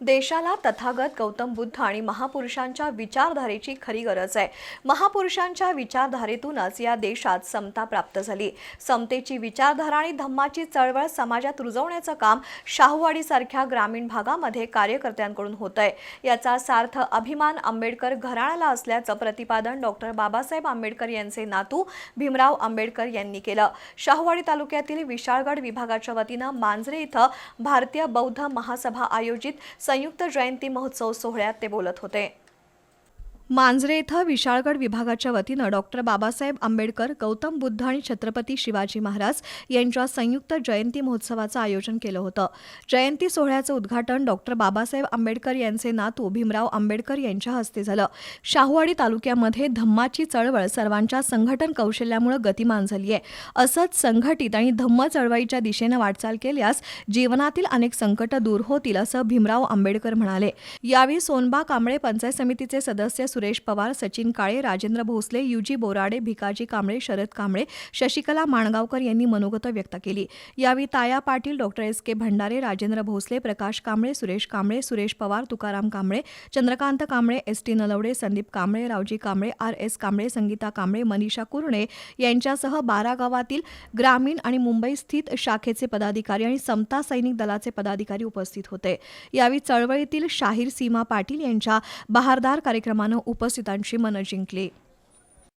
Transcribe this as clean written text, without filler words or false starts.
देशाला तथागत गौतम बुद्ध आणि महापुरुषांच्या विचारधारेची खरी गरज आहे। महापुरुषांच्या विचारधारेतूनच या देशात समता प्राप्त झाली। समतेची विचारधारा आणि धम्माची चळवळ समाजात रुजवण्याचं काम शाहूवाडीसारख्या ग्रामीण भागामध्ये कार्यकर्त्यांकडून होतंय। याचा सार्थ अभिमान आंबेडकर घराण्याला असल्याचं प्रतिपादन डॉक्टर बाबासाहेब आंबेडकर यांचे नातू भीमराव आंबेडकर यांनी केलं। शाहूवाडी तालुक्यातील विशाळगड विभागाच्या वतीनं मांजरे इथं भारतीय बौद्ध महासभा आयोजित संयुक्त जयंती महोत्सव सोहळ्यात ते बोलत होते। मांजरे इथं विशाळगड विभागाच्या वतीनं डॉक्टर बाबासाहेब आंबेडकर, गौतम बुद्ध आणि छत्रपती शिवाजी महाराज यांच्या संयुक्त जयंती महोत्सवाचं आयोजन केलं होतं। जयंती सोहळ्याचं उद्घाटन डॉक्टर बाबासाहेब आंबेडकर यांचे नातू भीमराव आंबेडकर यांच्या हस्ते झालं। शाहूवाडी तालुक्यामध्ये धम्माची चळवळ सर्वांच्या संघटन कौशल्यामुळे गतिमान झाली आहे। असंच संघटित आणि धम्म चळवळीच्या दिशेने वाटचाल केल्यास जीवनातील अनेक संकट दूर होतील असं भीमराव आंबेडकर म्हणाले। यावेळी सोनबा कांबळे पंचायत समितीचे सदस्य सुरेश पवार, सचिन काळे, राजेंद्र भोसले, युजी बोराडे, भिकाजी कांबळे, शरद कांबळे, शशिकला माणगावकर यांनी मनोगत व्यक्त केली। यावेळी ताया पाटील, डॉक्टर एस.के. भंडारे, राजेंद्र भोसले, प्रकाश कांबळे, सुरेश पवार, तुकाराम कांबळे, चंद्रकांत कांबळे, एस.टी. नलवडे, संदीप कांबळे, रावजी कांबळे, आर.एस. कांबळे, संगीता कांबळे, मनीषा कुरणे यांच्यासह 12 गावातील ग्रामीण आणि मुंबई स्थित शाखेचे पदाधिकारी आणि समता सैनिक दलाचे पदाधिकारी उपस्थित होते। यावेळी चळवळीतील शाहीर सीमा पाटील यांच्या बहारदार कार्यक्रमानं उपस्थितांची मनं जिंकली।